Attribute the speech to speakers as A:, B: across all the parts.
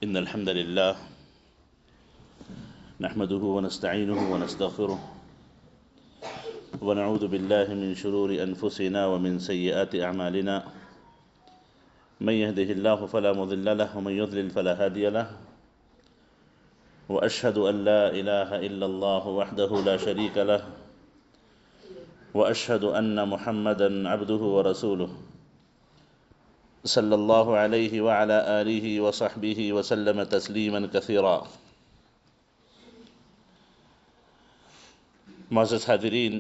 A: إن الحمد لله نحمده ونستعينه ونستغفره ونعوذ بالله من شرور أنفسنا ومن سيئات أعمالنا من يهده الله فلا مضل له ومن يضلل فلا هادي له وأشهد أن لا إله إلا الله وحده لا شريك له وأشهد أن محمدًا عبده ورسوله صلی اللہ علیہ وعلى آلہ وصحبہ وسلم تسلیما کثیرا۔ معزز حاضرین،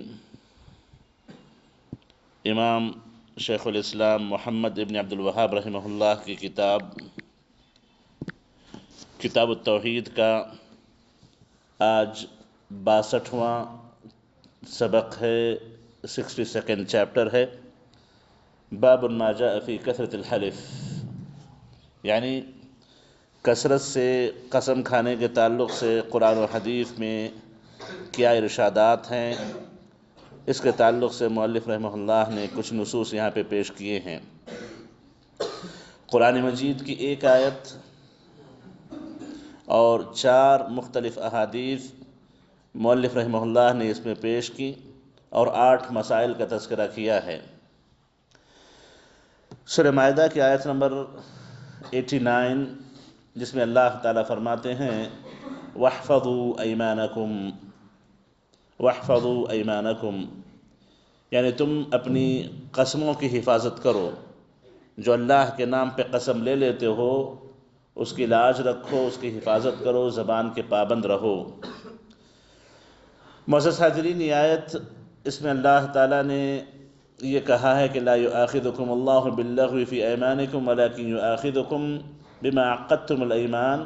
A: امام شیخ الاسلام محمد ابن عبد الوہاب رحمہ اللہ کی کتاب التوحید کا آج 62واں سبق ہے، 62nd چیپٹر ہے۔ باب ما جاء فی کثرت الحلف، یعنی کثرت سے قسم کھانے کے تعلق سے قرآن و حدیث میں کیا ارشادات ہیں، اس کے تعلق سے مؤلف رحمہ اللہ نے کچھ نصوص یہاں پہ پیش کیے ہیں۔ قرآن مجید کی ایک آیت اور 4 مختلف احادیث مؤلف رحمہ اللہ نے اس میں پیش کی اور 8 مسائل کا تذکرہ کیا ہے۔ سورہ مائدہ کی آیت نمبر 89، جس میں اللہ تعالیٰ فرماتے ہیں وَاحْفَظُوا أَيْمَانَكُمْ وَاحْفَظُوا أَيْمَانَكُمْ، یعنی تم اپنی قسموں کی حفاظت کرو۔ جو اللہ کے نام پہ قسم لے لیتے ہو اس کی لاج رکھو، اس کی حفاظت کرو، زبان کے پابند رہو۔ معزز حاضرین، یہ آیت اس میں اللہ تعالیٰ نے یہ کہا ہے کہ لا یؤاخذکم اللہ باللغو فی ایمانکم ولکن یؤاخذکم بما عقدتم الایمان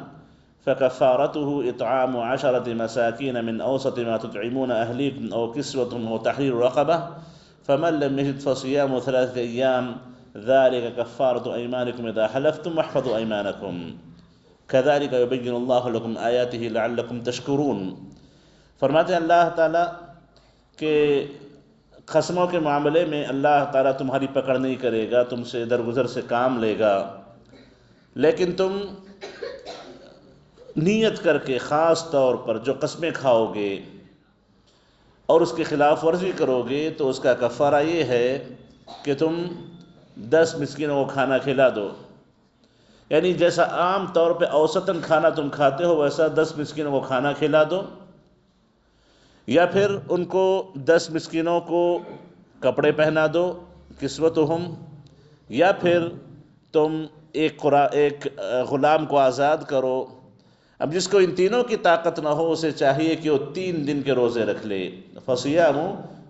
A: فکفارته اطعام 10 مساکین من اوسط ما تطعمون اہلیکم او کسوتهم او تحریر رقبہ فمن لم یجد فصیام 3 ایام ذلك کفارۃ ایمانکم اذا حلفتم واحفظوا ایمانکم کذلک یبین اللہ لکم آیاتہ لعلکم تشکرون۔ فرماتے ہیں اللہ تعالیٰ کہ قسموں کے معاملے میں اللہ تعالیٰ تمہاری پکڑ نہیں کرے گا، تم سے درگزر سے کام لے گا، لیکن تم نیت کر کے خاص طور پر جو قسمیں کھاؤ گے اور اس کی خلاف ورزی کرو گے تو اس کا کفارہ یہ ہے کہ تم 10 مسکینوں کو کھانا کھلا دو، یعنی جیسا عام طور پہ اوسطاً کھانا تم کھاتے ہو ویسا 10 مسکینوں کو کھانا کھلا دو، یا پھر ان کو 10 مسکینوں کو کپڑے پہنا دو کسوتہم، یا پھر تم ایک غلام کو آزاد کرو۔ اب جس کو ان تینوں کی طاقت نہ ہو اسے چاہیے کہ وہ 3 دن کے روزے رکھ لے، فصیام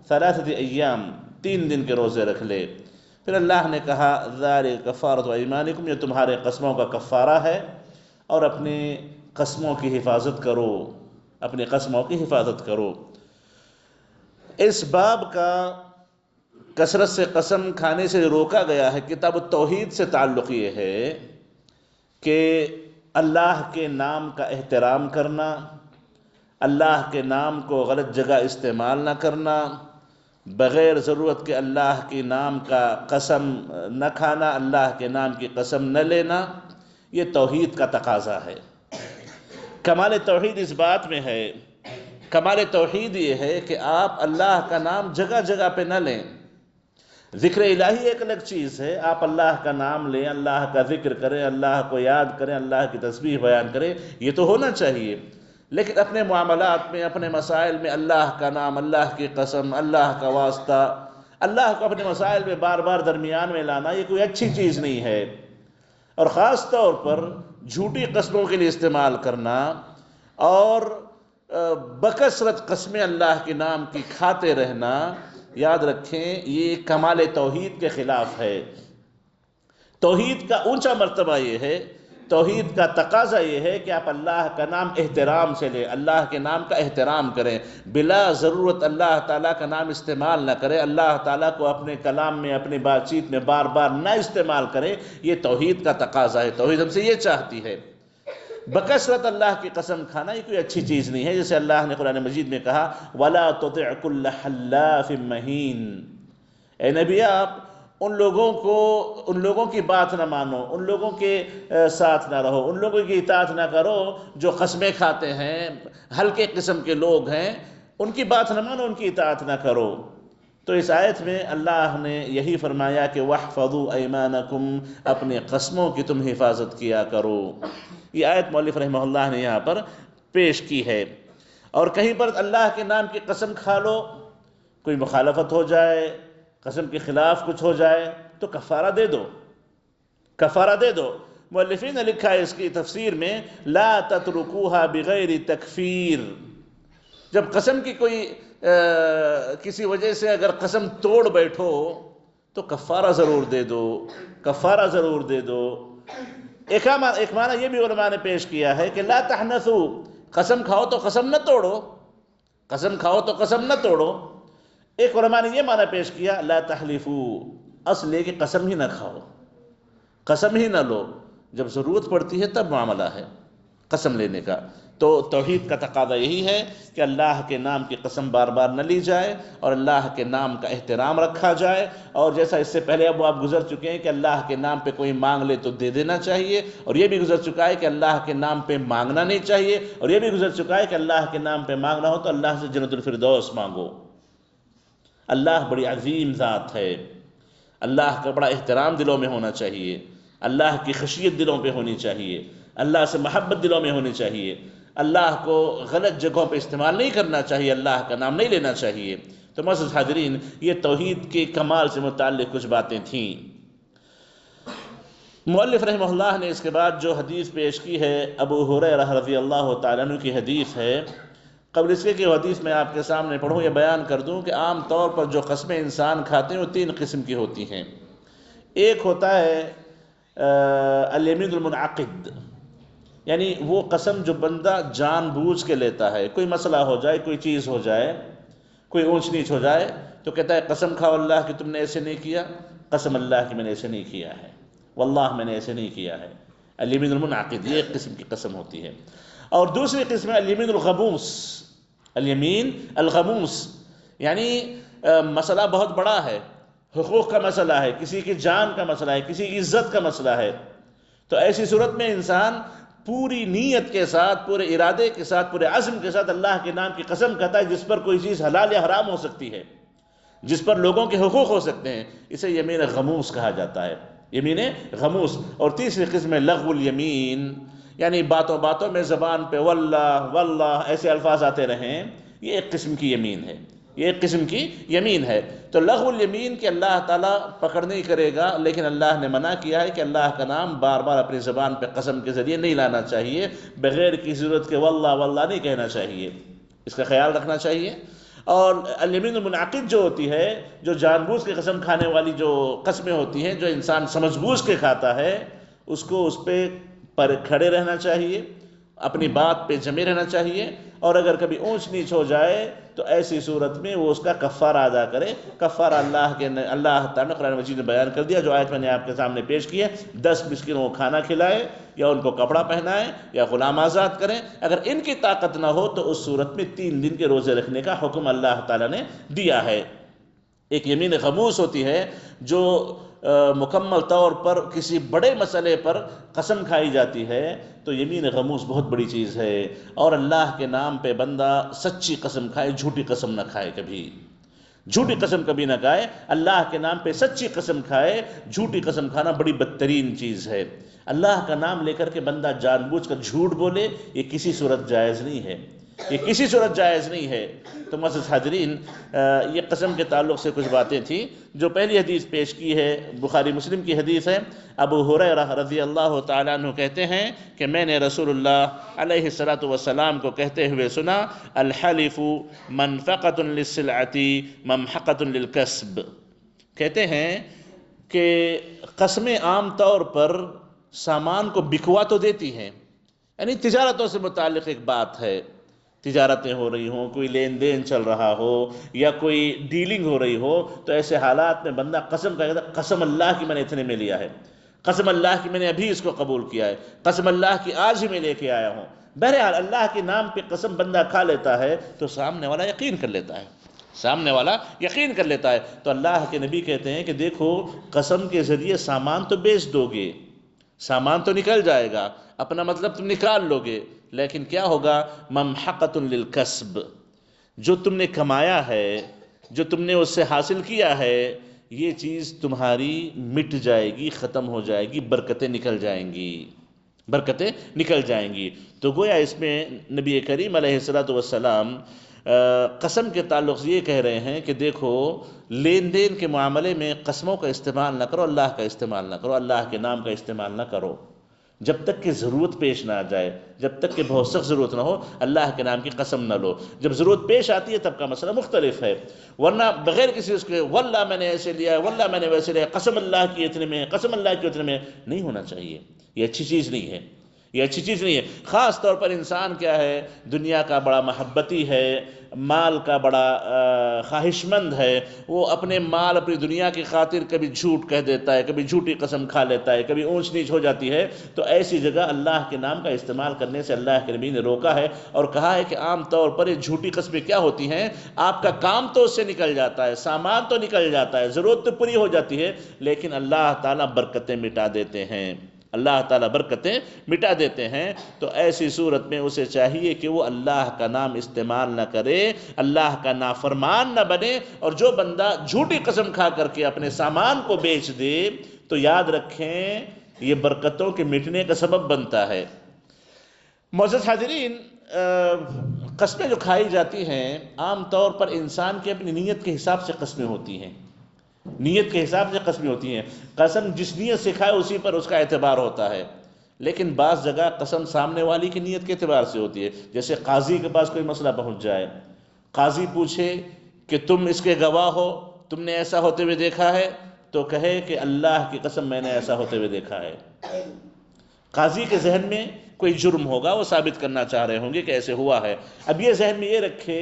A: 3 ایام، 3 دن کے روزے رکھ لے۔ پھر اللہ نے کہا ذالک کفارۃ ایمانکم، یہ تمہارے قسموں کا کفارہ ہے، اور اپنے قسموں کی حفاظت کرو، اپنی قسموں کی حفاظت کرو۔ اس باب کا کثرت سے قسم کھانے سے روکا گیا ہے، کتاب التوحید سے تعلق یہ ہے کہ اللہ کے نام کا احترام کرنا، اللہ کے نام کو غلط جگہ استعمال نہ کرنا، بغیر ضرورت کے اللہ کے نام کا قسم نہ کھانا، اللہ کے نام کی قسم نہ لینا، یہ توحید کا تقاضا ہے۔ کمال توحید اس بات میں ہے، کمال توحید یہ ہے کہ آپ اللہ کا نام جگہ جگہ پہ نہ لیں۔ ذکر الہی ایک الگ چیز ہے، آپ اللہ کا نام لیں، اللہ کا ذکر کریں، اللہ کو یاد کریں، اللہ کی تسبیح بیان کریں، یہ تو ہونا چاہیے، لیکن اپنے معاملات میں، اپنے مسائل میں اللہ کا نام، اللہ کی قسم، اللہ کا واسطہ، اللہ کو اپنے مسائل میں بار بار درمیان میں لانا یہ کوئی اچھی چیز نہیں ہے۔ اور خاص طور پر جھوٹی قسموں کے لیے استعمال کرنا اور بکثرت قسمیں اللہ کے نام کی کھاتے رہنا، یاد رکھیں یہ کمال توحید کے خلاف ہے۔ توحید کا اونچا مرتبہ یہ ہے، توحید کا تقاضا یہ ہے کہ آپ اللہ کا نام احترام سے لیں، اللہ کے نام کا احترام کریں، بلا ضرورت اللہ تعالیٰ کا نام استعمال نہ کریں، اللہ تعالیٰ کو اپنے کلام میں، اپنی بات چیت میں بار بار نہ استعمال کریں، یہ توحید کا تقاضا ہے۔ توحید ہم سے یہ چاہتی ہے۔ بکثرت اللہ کی قسم کھانا یہ کوئی اچھی چیز نہیں ہے، جیسے اللہ نے قرآن مجید میں کہا وَلَا تُطِعْ كُلَّ حَلَّافٍ مَّهِينٍ، اے نبی آپ ان لوگوں کی بات نہ مانو، ان لوگوں کے ساتھ نہ رہو، ان لوگوں کی اطاعت نہ کرو جو قسمیں کھاتے ہیں، ہلکے قسم کے لوگ ہیں، ان کی بات نہ مانو، ان کی اطاعت نہ کرو۔ تو اس آیت میں اللہ نے یہی فرمایا کہ وَاحْفَظُوا أَيْمَانَكُمْ، اپنے قسموں کی تم حفاظت کیا کرو۔ یہ آیت مؤلف رحمہ اللہ نے یہاں پر پیش کی ہے۔ اور کہیں پر اللہ کے نام کی قسم کھا لو، کوئی مخالفت ہو جائے، قسم کے خلاف کچھ ہو جائے تو کفارہ دے دو، کفارہ دے دو۔ مؤلفین نے لکھا ہے اس کی تفسیر میں لا تترکوها بغیر تکفیر، جب قسم کی کوئی کسی وجہ سے اگر قسم توڑ بیٹھو تو کفارہ ضرور دے دو، کفارہ ضرور دے دو۔ ایک معنی یہ بھی علماء نے پیش کیا ہے کہ لا تحنثوا، قسم کھاؤ تو قسم نہ توڑو، قسم کھاؤ تو قسم نہ توڑو۔ ایک علماء نے یہ معنی پیش کیا لا تحلفوا، اصل یہ کہ قسم ہی نہ کھاؤ، قسم ہی نہ لو، جب ضرورت پڑتی ہے تب معاملہ ہے قسم لینے کا۔ تو توحید کا تقاضا یہی ہے کہ اللہ کے نام کی قسم بار بار نہ لی جائے اور اللہ کے نام کا احترام رکھا جائے، اور جیسا اس سے پہلے اب آپ گزر چکے ہیں کہ اللہ کے نام پہ کوئی مانگ لے تو دے دینا چاہیے، اور یہ بھی گزر چکا ہے کہ اللہ کے نام پہ مانگنا نہیں چاہیے، اور یہ بھی گزر چکا ہے کہ اللہ کے نام پہ مانگنا ہو تو اللہ سے جنت الفردوس مانگو۔ اللہ بڑی عظیم ذات ہے، اللہ کا بڑا احترام دلوں میں ہونا چاہیے، اللہ کی خشیت دلوں پہ ہونی چاہیے، اللہ سے محبت دلوں میں ہونی چاہیے، اللہ کو غلط جگہوں پہ استعمال نہیں کرنا چاہیے، اللہ کا نام نہیں لینا چاہیے۔ تو معزز حاضرین، یہ توحید کے کمال سے متعلق کچھ باتیں تھیں۔ مؤلف رحمہ اللہ نے اس کے بعد جو حدیث پیش کی ہے ابو ہریرہ رضی اللہ تعالیٰ عنہ کی حدیث ہے۔ قبل اس کے کہ حدیث میں آپ کے سامنے پڑھوں، یہ بیان کر دوں کہ عام طور پر جو قسمیں انسان کھاتے ہیں وہ 3 قسم کی ہوتی ہیں۔ ایک ہوتا ہے الیمین المنعقد، یعنی وہ قسم جو بندہ جان بوجھ کے لیتا ہے، کوئی مسئلہ ہو جائے، کوئی چیز ہو جائے، کوئی اونچ نیچ ہو جائے تو کہتا ہے قسم کھاؤ اللہ کہ تم نے ایسے نہیں کیا، قسم اللہ کہ میں نے ایسے نہیں کیا ہے، واللہ میں نے ایسے نہیں کیا ہے۔ الیمین المنعقد یہ ایک قسم کی قسم ہوتی ہے۔ اور دوسری قسم ہے الیمین الغموس، الیمین الغموس، یعنی مسئلہ بہت بڑا ہے، حقوق کا مسئلہ ہے، کسی کی جان کا مسئلہ ہے، کسی کی عزت کا مسئلہ ہے، تو ایسی صورت میں انسان پوری نیت کے ساتھ، پورے ارادے کے ساتھ، پورے عزم کے ساتھ اللہ کے نام کی قسم کہتا ہے جس پر کوئی چیز حلال یا حرام ہو سکتی ہے، جس پر لوگوں کے حقوق ہو سکتے ہیں، اسے یمین غموس کہا جاتا ہے، یمین غموس۔ اور تیسری قسم ہے لغو الیمین، یعنی باتوں باتوں میں زبان پہ واللہ واللہ ایسے الفاظ آتے رہیں، یہ ایک قسم کی یمین ہے، یہ ایک قسم کی یمین ہے۔ تو لغو الیمین کہ اللہ تعالیٰ پکڑ نہیں کرے گا، لیکن اللہ نے منع کیا ہے کہ اللہ کا نام بار بار اپنی زبان پہ قسم کے ذریعے نہیں لانا چاہیے، بغیر کی ضرورت کے واللہ واللہ نہیں کہنا چاہیے، اس کا خیال رکھنا چاہیے۔ اور الیمین المنعقد جو ہوتی ہے، جو جان بوجھ کے قسم کھانے والی جو قسمیں ہوتی ہیں، جو انسان سمجھ بوجھ کے کھاتا ہے، اس کو اس پہ پر کھڑے رہنا چاہیے، اپنی بات پہ جمے رہنا چاہیے، اور اگر کبھی اونچ نیچ ہو جائے تو ایسی صورت میں وہ اس کا کفارہ ادا کرے۔ کفارہ اللہ تعالیٰ نے قرآن مجید میں بیان کر دیا، جو آیت میں نے آپ کے سامنے پیش کی ہے، 10 مسکینوں کو کھانا کھلائے، یا ان کو کپڑا پہنائے، یا غلام آزاد کریں۔ اگر ان کی طاقت نہ ہو تو اس صورت میں 3 دن کے روزے رکھنے کا حکم اللہ تعالیٰ نے دیا ہے۔ ایک یمین غموس ہوتی ہے جو مکمل طور پر کسی بڑے مسئلے پر قسم کھائی جاتی ہے، تو یمین غموس بہت بڑی چیز ہے۔ اور اللہ کے نام پہ بندہ سچی قسم کھائے، جھوٹی قسم نہ کھائے، کبھی جھوٹی قسم کبھی نہ کھائے، اللہ کے نام پہ سچی قسم کھائے۔ جھوٹی قسم کھانا بڑی بدترین چیز ہے۔ اللہ کا نام لے کر کے بندہ جان بوجھ کر جھوٹ بولے، یہ کسی صورت جائز نہیں ہے، یہ کسی صورت جائز نہیں ہے۔ تو معزز حاضرین، یہ قسم کے تعلق سے کچھ باتیں تھیں۔ جو پہلی حدیث پیش کی ہے بخاری مسلم کی حدیث ہے، ابو ہریرہ رضی اللہ تعالیٰ عنہ کہتے ہیں کہ میں نے رسول اللہ علیہ الصلاۃ والسلام کو کہتے ہوئے سنا، الحلف منفقۃ للسلعۃ ممحقۃ للکسب۔ کہتے ہیں کہ قسمیں عام طور پر سامان کو بکوا تو دیتی ہیں، یعنی تجارتوں سے متعلق ایک بات ہے، تجارتیں ہو رہی ہوں، کوئی لین دین چل رہا ہو، یا کوئی ڈیلنگ ہو رہی ہو، تو ایسے حالات میں بندہ قسم کہتا ہے، قسم اللہ کی میں نے اتنے میں لیا ہے، قسم اللہ کی میں نے ابھی اس کو قبول کیا ہے، قسم اللہ کی آج ہی میں لے کے آیا ہوں۔ بہرحال اللہ کے نام پہ قسم بندہ کھا لیتا ہے تو سامنے والا یقین کر لیتا ہے، سامنے والا یقین کر لیتا ہے۔ تو اللہ کے نبی کہتے ہیں کہ دیکھو قسم کے ذریعے سامان تو بیچ دو گے، سامان تو نکل جائے گا، اپنا مطلب تم نکال لو گے، لیکن کیا ہوگا؟ ممحقۃ للکسب، جو تم نے کمایا ہے، جو تم نے اس سے حاصل کیا ہے، یہ چیز تمہاری مٹ جائے گی، ختم ہو جائے گی، برکتیں نکل جائیں گی، برکتیں نکل جائیں گی۔ تو گویا اس میں نبی کریم علیہ السلام قسم کے تعلق سے یہ کہہ رہے ہیں کہ دیکھو لین دین کے معاملے میں قسموں کا استعمال نہ کرو، اللہ کا استعمال نہ کرو، اللہ کے نام کا استعمال نہ کرو، جب تک کہ ضرورت پیش نہ آ جائے، جب تک کہ بہت سخت ضرورت نہ ہو اللہ کے نام کی قسم نہ لو۔ جب ضرورت پیش آتی ہے تب کا مسئلہ مختلف ہے، ورنہ بغیر کسی اس کے واللہ میں نے ایسے لیا ہے، واللہ میں نے ویسے لیا، قسم اللہ کی اتنے میں، قسم اللہ کی اتنے میں، نہیں ہونا چاہیے۔ یہ اچھی چیز نہیں ہے، یہ اچھی چیز نہیں ہے۔ خاص طور پر انسان کیا ہے، دنیا کا بڑا محبتی ہے، مال کا بڑا خواہش مند ہے، وہ اپنے مال اپنی دنیا کی خاطر کبھی جھوٹ کہہ دیتا ہے، کبھی جھوٹی قسم کھا لیتا ہے، کبھی اونچ نیچ ہو جاتی ہے۔ تو ایسی جگہ اللہ کے نام کا استعمال کرنے سے اللہ کے نبی نے روکا ہے، اور کہا ہے کہ عام طور پر یہ جھوٹی قسمیں کیا ہوتی ہیں؟ آپ کا کام تو اس سے نکل جاتا ہے، سامان تو نکل جاتا ہے، ضرورت تو پوری ہو جاتی ہے، لیکن اللہ تعالیٰ برکتیں مٹا دیتے ہیں، اللہ تعالیٰ برکتیں مٹا دیتے ہیں۔ تو ایسی صورت میں اسے چاہیے کہ وہ اللہ کا نام استعمال نہ کرے، اللہ کا نافرمان نہ بنے، اور جو بندہ جھوٹی قسم کھا کر کے اپنے سامان کو بیچ دے تو یاد رکھیں یہ برکتوں کے مٹنے کا سبب بنتا ہے۔ معزز حاضرین، قسمیں جو کھائی جاتی ہیں عام طور پر انسان کی اپنی نیت کے حساب سے قسمیں ہوتی ہیں، نیت کے حساب سے قسمیں ہوتی ہیں۔ قسم جس نیت سے کھائے اسی پر اس کا اعتبار ہوتا ہے، لیکن بعض جگہ قسم سامنے والی کی نیت کے اعتبار سے ہوتی ہے۔ جیسے قاضی کے پاس کوئی مسئلہ پہنچ جائے، قاضی پوچھے کہ تم اس کے گواہ ہو، تم نے ایسا ہوتے ہوئے دیکھا ہے؟ تو کہے کہ اللہ کی قسم میں نے ایسا ہوتے ہوئے دیکھا ہے۔ قاضی کے ذہن میں کوئی جرم ہوگا، وہ ثابت کرنا چاہ رہے ہوں گے کہ ایسے ہوا ہے۔ اب یہ ذہن میں یہ رکھے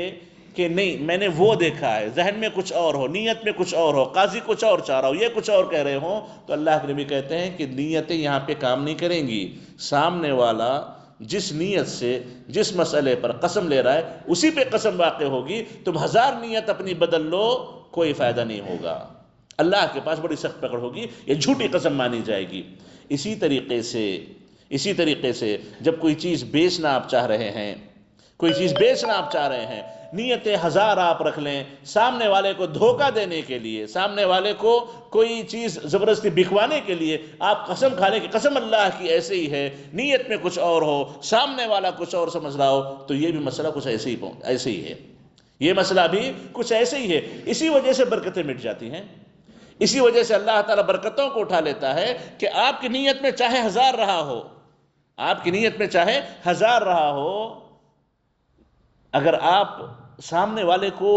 A: کہ نہیں میں نے وہ دیکھا ہے، ذہن میں کچھ اور ہو، نیت میں کچھ اور ہو، قاضی کچھ اور چاہ رہا ہو، یہ کچھ اور کہہ رہے ہوں، تو اللہ کے نبی کہتے ہیں کہ نیتیں یہاں پہ کام نہیں کریں گی۔ سامنے والا جس نیت سے جس مسئلے پر قسم لے رہا ہے اسی پہ قسم واقع ہوگی، تم ہزار نیت اپنی بدل لو کوئی فائدہ نہیں ہوگا، اللہ کے پاس بڑی سخت پکڑ ہوگی، یہ جھوٹی قسم مانی جائے گی۔ اسی طریقے سے جب کوئی چیز بیچنا آپ چاہ رہے ہیں، کوئی چیز بیچنا آپ چاہ رہے ہیں، نیتیں ہزار آپ رکھ لیں، سامنے والے کو دھوکہ دینے کے لیے، سامنے والے کو کوئی چیز زبردستی بکوانے کے لیے آپ قسم کھا لیں کہ قسم اللہ کی ایسے ہی ہے، نیت میں کچھ اور ہو، سامنے والا کچھ اور سمجھ رہا ہو، تو یہ بھی مسئلہ کچھ ایسے ہی ہے، یہ مسئلہ بھی کچھ ایسے ہی ہے۔ اسی وجہ سے برکتیں مٹ جاتی ہیں، اسی وجہ سے اللہ تعالیٰ برکتوں کو اٹھا لیتا ہے کہ آپ کی نیت میں چاہے ہزار رہا ہو، آپ کی نیت میں چاہے ہزار رہا ہو، اگر آپ سامنے والے کو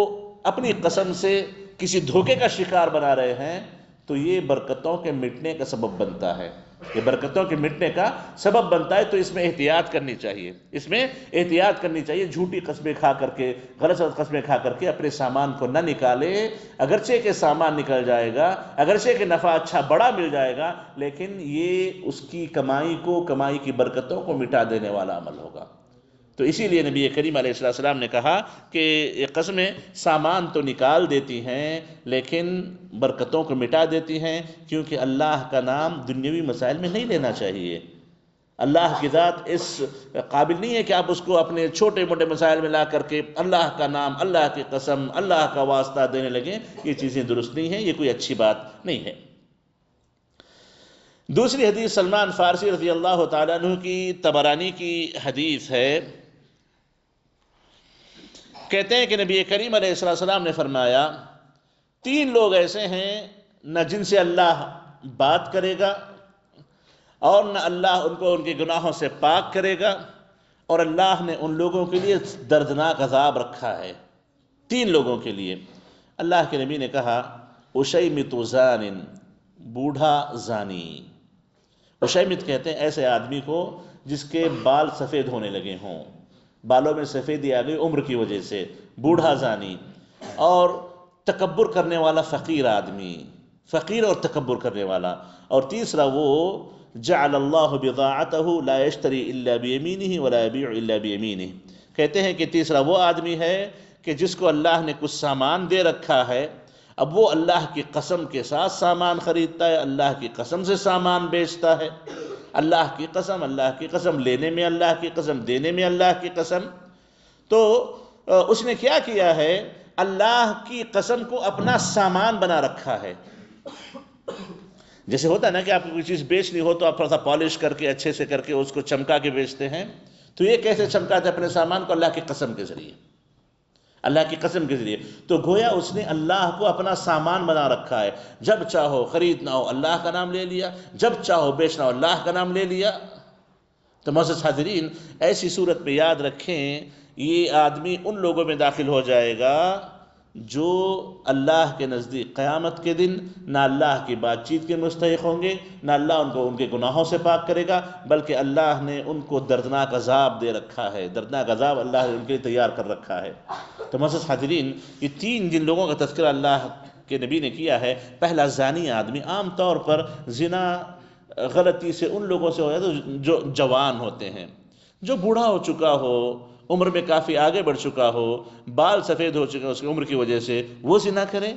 A: اپنی قسم سے کسی دھوکے کا شکار بنا رہے ہیں تو یہ برکتوں کے مٹنے کا سبب بنتا ہے، یہ برکتوں کے مٹنے کا سبب بنتا ہے۔ تو اس میں احتیاط کرنی چاہیے، اس میں احتیاط کرنی چاہیے، جھوٹی قسمیں کھا کر کے، غلط قسمیں کھا کر کے اپنے سامان کو نہ نکالے۔ اگرچہ کہ سامان نکل جائے گا، اگرچہ کہ نفع اچھا بڑا مل جائے گا، لیکن یہ اس کی کمائی کی برکتوں کو مٹا دینے والا عمل ہوگا۔ تو اسی لیے نبی کریم علیہ السلام نے کہا کہ یہ قسمیں سامان تو نکال دیتی ہیں لیکن برکتوں کو مٹا دیتی ہیں، کیونکہ اللہ کا نام دنیاوی مسائل میں نہیں لینا چاہیے۔ اللہ کی ذات اس قابل نہیں ہے کہ آپ اس کو اپنے چھوٹے موٹے مسائل میں لا کر کے اللہ کا نام، اللہ کی قسم، اللہ کا واسطہ دینے لگیں، یہ چیزیں درست نہیں ہیں، یہ کوئی اچھی بات نہیں ہے۔ دوسری حدیث سلمان فارسی رضی اللہ تعالیٰ عنہ کی، طبرانی کی حدیث ہے، کہتے ہیں کہ نبی کریم علیہ السلام نے فرمایا 3 لوگ ایسے ہیں نہ جن سے اللہ بات کرے گا اور نہ اللہ ان کو ان کے گناہوں سے پاک کرے گا، اور اللہ نے ان لوگوں کے لیے دردناک عذاب رکھا ہے۔ 3 لوگوں کے لیے اللہ کے نبی نے کہا اشیمت زان، بوڑھا زانی۔ اشیمت کہتے ہیں ایسے آدمی کو جس کے بال سفید ہونے لگے ہوں، بالوں میں سفیدی آ گئی عمر کی وجہ سے، بوڑھا زانی۔ اور تکبر کرنے والا فقیر آدمی، فقیر اور تکبر کرنے والا۔ اور تیسرا وہ جعل اللہ بضاعته لا يشتري الا بيمينه ولا يبيع الا بيمينه، کہتے ہیں کہ تیسرا وہ آدمی ہے کہ جس کو اللہ نے کچھ سامان دے رکھا ہے، اب وہ اللہ کی قسم کے ساتھ سامان خریدتا ہے، اللہ کی قسم سے سامان بیچتا ہے، اللہ کی قسم لینے میں اللہ کی قسم، دینے میں اللہ کی قسم. تو اس نے کیا کیا ہے؟ اللہ کی قسم کو اپنا سامان بنا رکھا ہے. جیسے ہوتا ہے نا کہ آپ کو کوئی چیز بیچنی ہو تو آپ تھوڑا سا پالش کر کے اچھے سے کر کے اس کو چمکا کے بیچتے ہیں. تو یہ کیسے چمکاتے ہیں اپنے سامان کو؟ اللہ کی قسم کے ذریعے، اللہ کی قسم کے ذریعے. تو گویا اس نے اللہ کو اپنا سامان بنا رکھا ہے. جب چاہو خریدنا ہو اللہ کا نام لے لیا، جب چاہو بیچنا ہو اللہ کا نام لے لیا. تو معزز حاضرین، ایسی صورت میں یاد رکھیں یہ آدمی ان لوگوں میں داخل ہو جائے گا جو اللہ کے نزدیک قیامت کے دن نہ اللہ کی بات چیت کے مستحق ہوں گے، نہ اللہ ان کو ان کے گناہوں سے پاک کرے گا، بلکہ اللہ نے ان کو دردناک عذاب دے رکھا ہے، دردناک عذاب اللہ نے ان کے لیے تیار کر رکھا ہے. تو معزز حاضرین، یہ تین جن لوگوں کا تذکرہ اللہ کے نبی نے کیا ہے. پہلا زانی آدمی. عام طور پر زنا غلطی سے ان لوگوں سے ہو جاتا ہے جو جوان ہوتے ہیں. جو بوڑھا ہو چکا ہو، عمر میں کافی آگے بڑھ چکا ہو، بال سفید ہو چکے اس کی عمر کی وجہ سے، وہ زنا کرے،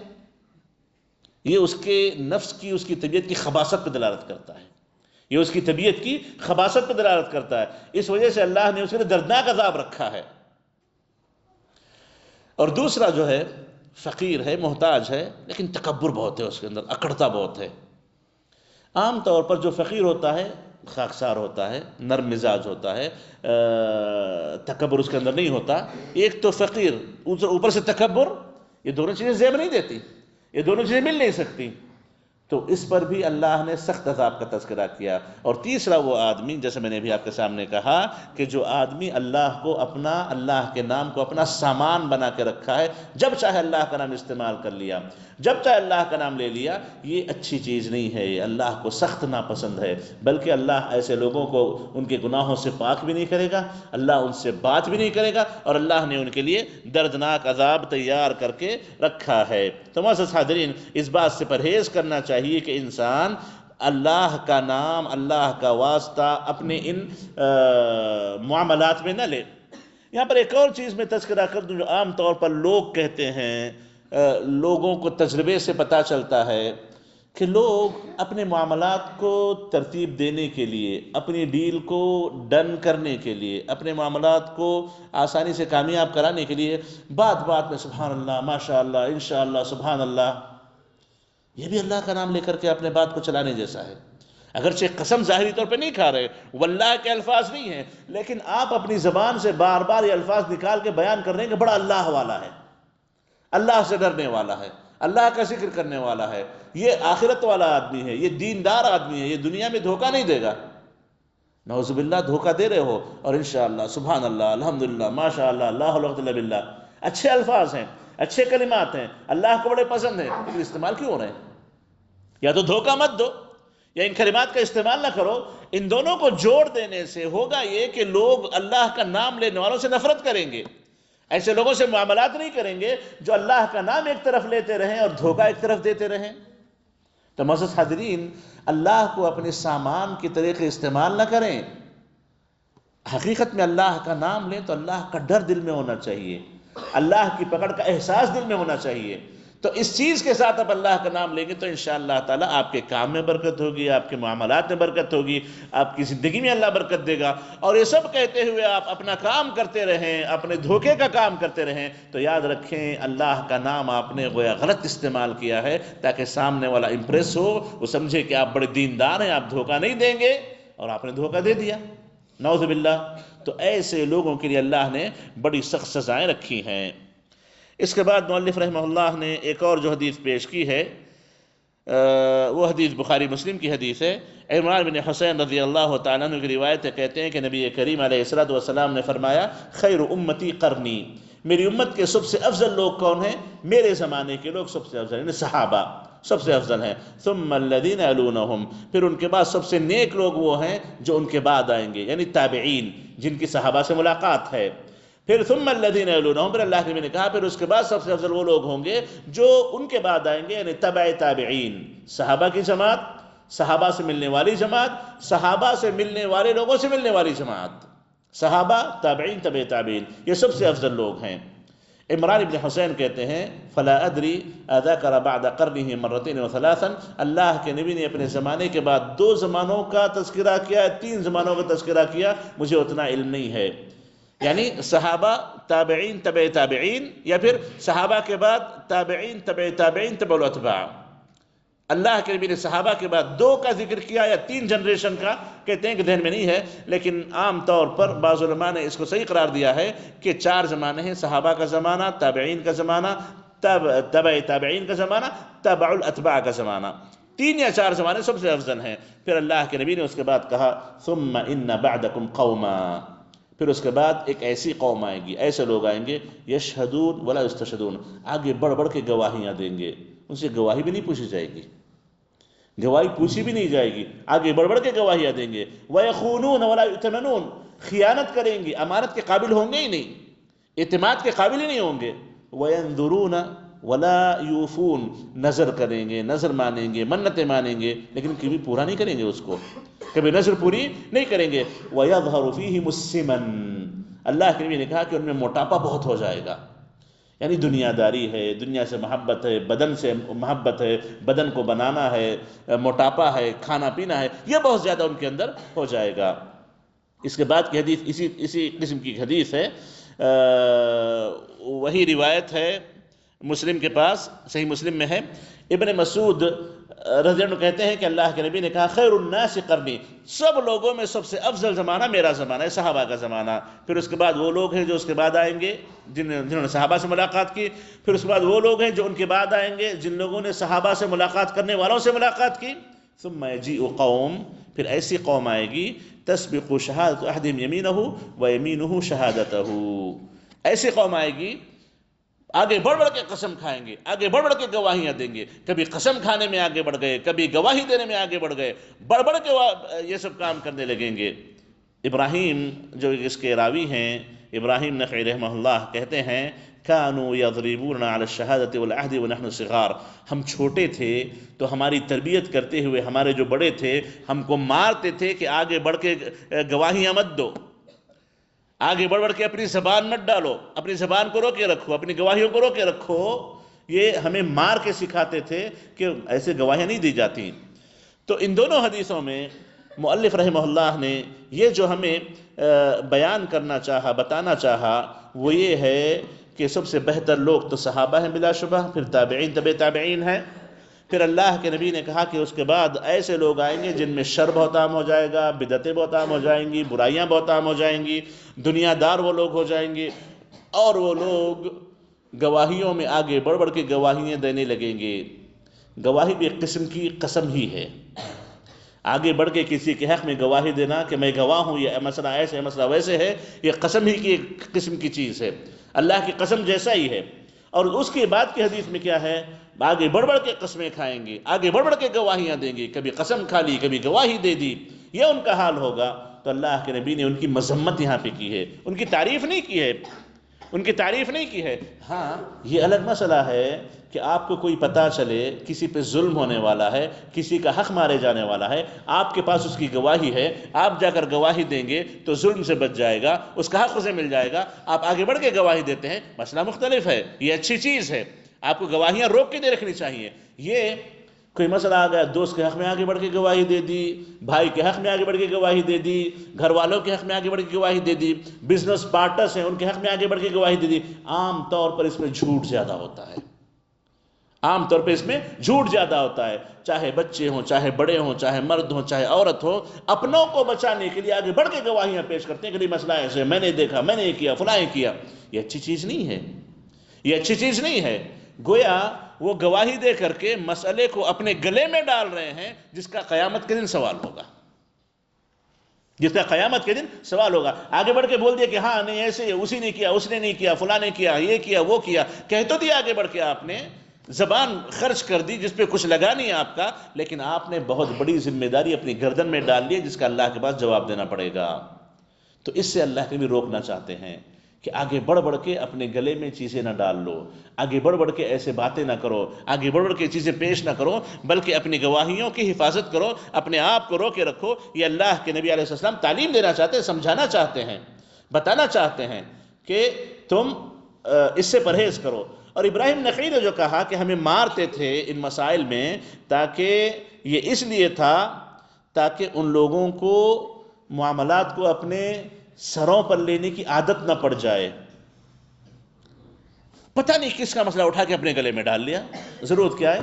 A: یہ اس کے نفس کی، اس کی طبیعت کی خباثت پہ دلالت کرتا ہے. یہ اس کی طبیعت کی خباثت پہ دلالت کرتا ہے. اس وجہ سے اللہ نے اس کے لیے دردناک عذاب رکھا ہے. اور دوسرا جو ہے فقیر ہے، محتاج ہے، لیکن تکبر بہت ہے اس کے اندر، اکڑتا بہت ہے. عام طور پر جو فقیر ہوتا ہے خاکسار ہوتا ہے، نرم مزاج ہوتا ہے، تکبر اس کے اندر نہیں ہوتا. ایک تو فقیر، اوپر سے تکبر، یہ دونوں چیزیں زیب نہیں دیتی، یہ دونوں چیزیں مل نہیں سکتی. تو اس پر بھی اللہ نے سخت عذاب کا تذکرہ کیا. اور تیسرا وہ آدمی، جیسے میں نے بھی آپ کے سامنے کہا کہ جو آدمی اللہ کو اپنا، اللہ کے نام کو اپنا سامان بنا کے رکھا ہے، جب چاہے اللہ کا نام استعمال کر لیا، جب چاہے اللہ کا نام لے لیا، یہ اچھی چیز نہیں ہے، یہ اللہ کو سخت ناپسند ہے. بلکہ اللہ ایسے لوگوں کو ان کے گناہوں سے پاک بھی نہیں کرے گا، اللہ ان سے بات بھی نہیں کرے گا، اور اللہ نے ان کے لیے دردناک عذاب تیار کر کے رکھا ہے. تو معزز حاضرین، اس بات سے پرہیز کرنا چاہیے کہ انسان اللہ کا نام، اللہ کا واسطہ اپنے ان معاملات میں نہ لے. یہاں پر ایک اور چیز میں تذکرہ کر دوں جو عام طور پر لوگ کہتے ہیں، لوگوں کو تجربے سے پتہ چلتا ہے کہ لوگ اپنے معاملات کو ترتیب دینے کے لیے، اپنی ڈیل کو ڈن کرنے کے لیے، اپنے معاملات کو آسانی سے کامیاب کرانے کے لیے بات بات میں سبحان اللہ، ماشاءاللہ، انشاءاللہ، سبحان اللہ، یہ بھی اللہ کا نام لے کر کے اپنے بات کو چلانے جیسا ہے. اگرچہ قسم ظاہری طور پہ نہیں کھا رہے، واللہ کے الفاظ نہیں ہیں، لیکن آپ اپنی زبان سے بار بار یہ الفاظ نکال کے بیان کر رہے ہیں کہ بڑا اللہ والا ہے، اللہ سے ڈرنے والا ہے، اللہ کا ذکر کرنے والا ہے، یہ آخرت والا آدمی ہے، یہ دیندار آدمی ہے، یہ دنیا میں دھوکہ نہیں دے گا. نعوذ باللہ، دھوکہ دے رہے ہو. اور انشاءاللہ، سبحان اللہ، الحمدللہ، ماشاءاللہ، لا حول ولا قوة الا باللہ، اچھے الفاظ ہیں، اچھے کلمات ہیں، اللہ کو بڑے پسند ہیں، لیکن استعمال کیوں ہو رہے ہیں؟ یا تو دھوکہ مت دو یا ان کلمات کا استعمال نہ کرو. ان دونوں کو جوڑ دینے سے ہوگا یہ کہ لوگ اللہ کا نام لینے والوں سے نفرت کریں گے، ایسے لوگوں سے معاملات نہیں کریں گے جو اللہ کا نام ایک طرف لیتے رہیں اور دھوکہ ایک طرف دیتے رہیں. تو معزز حاضرین، اللہ کو اپنے سامان کی طریقے استعمال نہ کریں. حقیقت میں اللہ کا نام لیں تو اللہ کا ڈر دل میں ہونا چاہیے، اللہ کی پکڑ کا احساس دل میں ہونا چاہیے. تو اس چیز کے ساتھ آپ اللہ کا نام لیں گے تو انشاءاللہ تعالیٰ آپ کے کام میں برکت ہوگی، آپ کے معاملات میں برکت ہوگی، آپ کی زندگی میں اللہ برکت دے گا. اور یہ سب کہتے ہوئے آپ اپنا کام کرتے رہیں، اپنے دھوکے کا کام کرتے رہیں، تو یاد رکھیں اللہ کا نام آپ نے گویا غلط استعمال کیا ہے تاکہ سامنے والا امپریس ہو، وہ سمجھے کہ آپ بڑے دیندار ہیں، آپ دھوکہ نہیں دیں گے، اور آپ نے دھوکہ دے دیا، نعوذ باللہ. تو ایسے لوگوں کے لیے اللہ نے بڑی سخت سزائیں رکھی ہیں. اس کے بعد مؤلف رحمہ اللہ نے ایک اور جو حدیث پیش کی ہے، وہ حدیث بخاری مسلم کی حدیث ہے. عمران بن حسین رضی اللہ تعالیٰ عنہ کی روایت ہے، کہتے ہیں کہ نبی کریم علیہ السلام نے فرمایا، خیر امتی قرنی، میری امت کے سب سے افضل لوگ کون ہیں؟ میرے زمانے کے لوگ سب سے افضل، یعنی صحابہ سب سے افضل ہیں. ثم الذین یلونہم، پھر ان کے بعد سب سے نیک لوگ وہ ہیں جو ان کے بعد آئیں گے، یعنی تابعین، جن کی صحابہ سے ملاقات ہے. پھر ثم الذین یلونہم، پھر اللہ کے نبی نے کہا پھر اس کے بعد سب سے افضل وہ لوگ ہوں گے جو ان کے بعد آئیں گے، یعنی تبع تابعین، صحابہ کی جماعت، صحابہ سے ملنے والی جماعت، صحابہ سے ملنے والے لوگوں سے ملنے والی جماعت، صحابہ، تابعین، تبع تابعین، یہ سب سے افضل لوگ ہیں. عمران ابن حسین کہتے ہیں فلا ادری اذکر بعد قرنہ مرتين وثلاثا، اللہ کے نبی نے اپنے زمانے کے بعد 2 زمانوں کا تذکرہ کیا، 3 زمانوں کا تذکرہ کیا، مجھے اتنا علم نہیں ہے۔ یعنی صحابہ، تابعین، تبع تابعین، یا پھر صحابہ کے بعد تابعین، تبع تابعین، تبع الاتباع۔ اللہ کے نبی نے صحابہ کے بعد 2 کا ذکر کیا یا 3 جنریشن کا، کہتے ہیں کہ ذہن میں نہیں ہے، لیکن عام طور پر بعض علماء نے اس کو صحیح قرار دیا ہے کہ 4 زمانے ہیں: صحابہ کا زمانہ، تابعین کا زمانہ، تبع تابعین کا زمانہ، تبع الاتباع کا زمانہ۔ 3 یا 4 زمانے سب سے افضل ہیں۔ پھر اللہ کے نبی نے اس کے بعد کہا ثم ان بعدکم قوما، پھر اس کے بعد ایک ایسی قوم آئے گی، ایسے لوگ آئیں گے یشہدون ولا یستشہدون، آگے بڑھ بڑھ کے گواہیاں دیں گے، ان سے گواہی بھی نہیں پوچھی جائے گی، گواہی پوچھی بھی نہیں جائے گی، آگے بڑھ بڑھ کے گواہیاں دیں گے۔ وَيَخُونُونَ وَلَا يُؤْتَمَنُونَ، خیانت کریں گے، امانت کے قابل ہوں گے ہی نہیں، اعتماد کے قابل ہی نہیں ہوں گے۔ وَيَنذُرُونَ وَلَا يُوفُونَ، نظر کریں گے، نظر مانیں گے، منتیں مانیں گے، لیکن کبھی پورا نہیں کریں گے اس کو، کبھی نظر پوری نہیں کریں گے۔ وَيَظْهَرُ فِيهِمُ السِّمَنُ، اللہ کے نبی نے کہا کہ ان میں موٹاپا بہت ہو جائے گا، یعنی دنیا داری ہے، دنیا سے محبت ہے، بدن سے محبت ہے، بدن کو بنانا ہے، موٹاپا ہے، کھانا پینا ہے، یہ بہت زیادہ ان کے اندر ہو جائے گا۔ اس کے بعد کی حدیث اسی قسم کی حدیث ہے، وہی روایت ہے مسلم کے پاس، صحیح مسلم میں ہے۔ ابن مسعود رضی اللہ عنہ کہتے ہیں کہ اللہ کے نبی نے کہا خیر الناس قرنی، سب لوگوں میں سب سے افضل زمانہ میرا زمانہ ہے، صحابہ کا زمانہ۔ پھر اس کے بعد وہ لوگ ہیں جو اس کے بعد آئیں گے جنہوں نے صحابہ سے ملاقات کی، پھر اس کے بعد وہ لوگ ہیں جو ان کے بعد آئیں گے جن لوگوں نے صحابہ سے ملاقات کرنے والوں سے ملاقات کی۔ ثم یجیء قوم، پھر ایسی قوم آئے گی تسبق شہادۃ احدہم یمینہ ویمینہ شہادتہ، ایسی قوم آئے گی آگے بڑھ بڑھ کے قسم کھائیں گے، آگے بڑھ بڑھ کے گواہیاں دیں گے، کبھی قسم کھانے میں آگے بڑھ گئے، کبھی گواہی دینے میں آگے بڑھ گئے، بڑھ بڑھ کے یہ سب کام کرنے لگیں گے۔ ابراہیم جو اس کے راوی ہیں، ابراہیم نخعی رحمہ اللہ کہتے ہیں كانوا يضربوننا على الشهادة والعهد ونحن صغار، ہم چھوٹے تھے تو ہماری تربیت کرتے ہوئے ہمارے جو بڑے تھے ہم کو مارتے تھے کہ آگے بڑھ کے گواہیاں مت دو، آگے بڑھ بڑھ کے اپنی زبان مت ڈالو، اپنی زبان کو روکے رکھو، اپنی گواہیوں کو روکے رکھو۔ یہ ہمیں مار کے سکھاتے تھے کہ ایسے گواہیاں نہیں دی جاتی۔ تو ان دونوں حدیثوں میں مؤلف رحمہ اللہ نے یہ جو ہمیں بیان کرنا چاہا، بتانا چاہا، وہ یہ ہے کہ سب سے بہتر لوگ تو صحابہ ہیں بلا شبہ، پھر تابعین، تبع تابعین ہیں، پھر اللہ کے نبی نے کہا کہ اس کے بعد ایسے لوگ آئیں گے جن میں شر بہت عام ہو جائے گا، بدعتیں بہت عام ہو جائیں گی، برائیاں بہت عام ہو جائیں گی، دنیا دار وہ لوگ ہو جائیں گے، اور وہ لوگ گواہیوں میں آگے بڑھ بڑھ کے گواہیاں دینے لگیں گے۔ گواہی بھی ایک قسم کی قسم ہی ہے، آگے بڑھ کے کسی کے حق میں گواہی دینا کہ میں گواہ ہوں، یہ مسئلہ ایسے ہے، مسئلہ ویسے ہے، یہ قسم ہی کی ایک قسم کی چیز ہے، اللہ کی قسم جیسا ہی ہے۔ اور اس کے بعد کی حدیث میں کیا ہے؟ آگے بڑھ بڑھ کے قسمیں کھائیں گے، آگے بڑھ بڑھ کے گواہیاں دیں گے، کبھی قسم کھا لی، کبھی گواہی دے دی، یہ ان کا حال ہوگا۔ تو اللہ کے نبی نے ان کی مذمت یہاں پہ کی ہے، ان کی تعریف نہیں کی ہے، ان کی تعریف نہیں کی ہے۔ ہاں یہ الگ مسئلہ ہے کہ آپ کو کوئی پتہ چلے کسی پہ ظلم ہونے والا ہے، کسی کا حق مارے جانے والا ہے، آپ کے پاس اس کی گواہی ہے، آپ جا کر گواہی دیں گے تو ظلم سے بچ جائے گا، اس کا حق اسے مل جائے گا، آپ آگے بڑھ کے گواہی دیتے ہیں، مسئلہ مختلف ہے، یہ اچھی چیز ہے، آپ کو گواہیاں روک کے نہیں رکھنی چاہیے۔ یہ کوئی مسئلہ آ گیا، دوست کے حق میں آگے بڑھ کے گواہی دے دی، بھائی کے حق میں آگے بڑھ کے گواہی دے دی، گھر والوں کے حق میں آگے بڑھ کے گواہی دے دی، بزنس پارٹنرز ہیں ان کے حق میں آگے بڑھ کے گواہی دے دی، عام طور پر اس میں جھوٹ زیادہ ہوتا ہے، عام طور پہ اس میں جھوٹ زیادہ ہوتا ہے، چاہے بچے ہوں، چاہے بڑے ہوں، چاہے مرد ہوں، چاہے عورت ہو، اپنوں کو بچانے کے لیے آگے بڑھ کے گواہیاں پیش کرتے ہیں کہ مسئلہ ایسے، میں نے دیکھا، میں نے کیا، فلاں کیا۔ یہ اچھی چیز نہیں ہے، یہ اچھی چیز نہیں ہے۔ گویا وہ گواہی دے کر کے مسئلے کو اپنے گلے میں ڈال رہے ہیں، جس کا قیامت کے دن سوال ہوگا، جس کا قیامت کے دن سوال ہوگا۔ آگے بڑھ کے بول دیا کہ ہاں نہیں ایسے، اسی نے کیا، اس نے نہیں کیا، فلاں نے کیا، یہ کیا، وہ کیا، کہہ تو دیا آگے بڑھ کے، آپ نے زبان خرچ کر دی جس پہ کچھ لگا نہیں آپ کا، لیکن آپ نے بہت بڑی ذمہ داری اپنی گردن میں ڈال لی جس کا اللہ کے پاس جواب دینا پڑے گا۔ تو اس سے اللہ کے بھی روکنا چاہتے ہیں کہ آگے بڑھ بڑھ کے اپنے گلے میں چیزیں نہ ڈال لو، آگے بڑھ بڑھ کے ایسے باتیں نہ کرو، آگے بڑھ بڑھ کے چیزیں پیش نہ کرو، بلکہ اپنی گواہیوں کی حفاظت کرو، اپنے آپ کو روکے رکھو۔ یہ اللہ کے نبی علیہ السلام تعلیم دینا چاہتے ہیں، سمجھانا چاہتے ہیں، بتانا چاہتے ہیں کہ تم اس سے پرہیز کرو۔ اور ابراہیم نخعی نے جو کہا کہ ہمیں مارتے تھے ان مسائل میں، تاکہ یہ اس لیے تھا تاکہ ان لوگوں کو معاملات کو اپنے سروں پر لینے کی عادت نہ پڑ جائے۔ پتہ نہیں کس کا مسئلہ اٹھا کے اپنے گلے میں ڈال لیا۔ ضرورت کیا ہے؟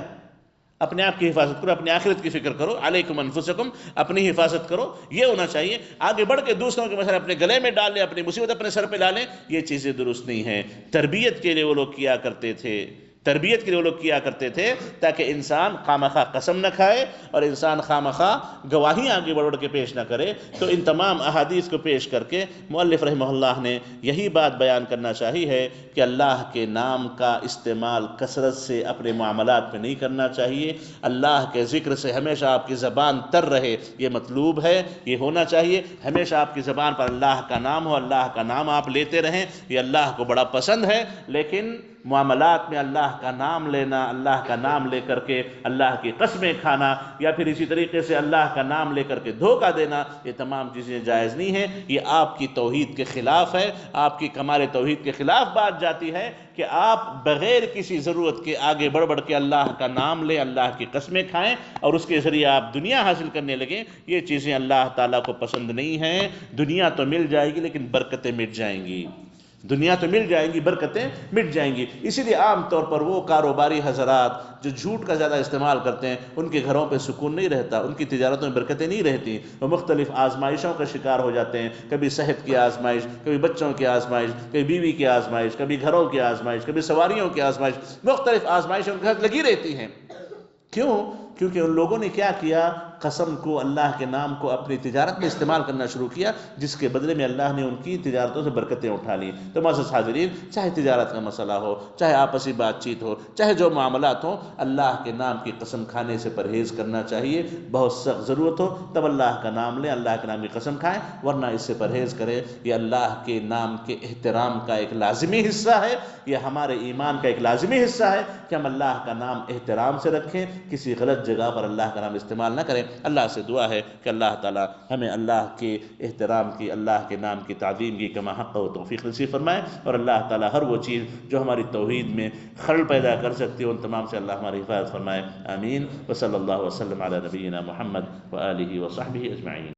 A: اپنے آپ کی حفاظت کرو، اپنی آخرت کی فکر کرو، علیکم انفسکم، اپنی حفاظت کرو، یہ ہونا چاہیے۔ آگے بڑھ کے دوسروں کے مسئلہ اپنے گلے میں ڈال لیں، اپنی مصیبت اپنے سر پہ ڈالیں، یہ چیزیں درست نہیں ہیں۔ تربیت کے لیے وہ لوگ کیا کرتے تھے، تربیت کے لیے وہ لوگ کیا کرتے تھے تاکہ انسان خواہ قسم نہ کھائے اور انسان خواہ گواہی آگے بڑھ کے پیش نہ کرے۔ تو ان تمام احادیث کو پیش کر کے مؤلف رحمہ اللہ نے یہی بات بیان کرنا چاہی ہے کہ اللہ کے نام کا استعمال کثرت سے اپنے معاملات میں نہیں کرنا چاہیے۔ اللہ کے ذکر سے ہمیشہ آپ کی زبان تر رہے، یہ مطلوب ہے، یہ ہونا چاہیے۔ ہمیشہ آپ کی زبان پر اللہ کا نام ہو، اللہ کا نام آپ لیتے رہیں، یہ اللہ کو بڑا پسند ہے۔ لیکن معاملات میں اللہ کا نام لینا، اللہ کا نام لے کر کے اللہ کی قسمیں کھانا، یا پھر اسی طریقے سے اللہ کا نام لے کر کے دھوکہ دینا، یہ تمام چیزیں جائز نہیں ہیں۔ یہ آپ کی توحید کے خلاف ہے، آپ کی کمال توحید کے خلاف بات جاتی ہے کہ آپ بغیر کسی ضرورت کے آگے بڑھ بڑھ کے اللہ کا نام لیں، اللہ کی قسمیں کھائیں اور اس کے ذریعے آپ دنیا حاصل کرنے لگیں۔ یہ چیزیں اللہ تعالیٰ کو پسند نہیں ہیں۔ دنیا تو مل جائے گی لیکن برکتیں مٹ جائیں گی، دنیا تو مل جائیں گی، برکتیں مٹ جائیں گی۔ اسی لیے عام طور پر وہ کاروباری حضرات جو جھوٹ کا زیادہ استعمال کرتے ہیں، ان کے گھروں پہ سکون نہیں رہتا، ان کی تجارتوں میں برکتیں نہیں رہتی، وہ مختلف آزمائشوں کا شکار ہو جاتے ہیں۔ کبھی صحت کی آزمائش، کبھی بچوں کی آزمائش، کبھی بیوی کی آزمائش، کبھی گھروں کی آزمائش، کبھی سواریوں کی آزمائش، مختلف آزمائشیں ان کے ساتھ لگی رہتی ہیں۔ کیوں؟ کیونکہ ان لوگوں نے کیا کیا؟ قسم کو، اللہ کے نام کو اپنی تجارت میں استعمال کرنا شروع کیا، جس کے بدلے میں اللہ نے ان کی تجارتوں سے برکتیں اٹھا لی۔ تو معزز حاضرین، چاہے تجارت کا مسئلہ ہو، چاہے آپسی بات چیت ہو، چاہے جو معاملات ہوں، اللہ کے نام کی قسم کھانے سے پرہیز کرنا چاہیے۔ بہت سخت ضرورت ہو تب اللہ کا نام لیں، اللہ کے نام کی قسم کھائیں، ورنہ اس سے پرہیز کریں۔ یہ اللہ کے نام کے احترام کا ایک لازمی حصہ ہے، یہ ہمارے ایمان کا ایک لازمی حصہ ہے کہ ہم اللہ کا نام احترام سے رکھیں، کسی غلط جگہ پر اللہ کا نام استعمال نہ کریں۔ اللہ سے دعا ہے کہ اللہ تعالی ہمیں اللہ کے احترام کی، اللہ کے نام کی تعظیم کی کما حق و توفیق نصیب فرمائے، اور اللہ تعالی ہر وہ چیز جو ہماری توحید میں خلل پیدا کر سکتی ہے ان تمام سے اللہ ہماری حفاظت فرمائے۔ آمین۔ وصلی اللہ وسلم علی نبینا محمد وآلہ وصحبہ اجمعین۔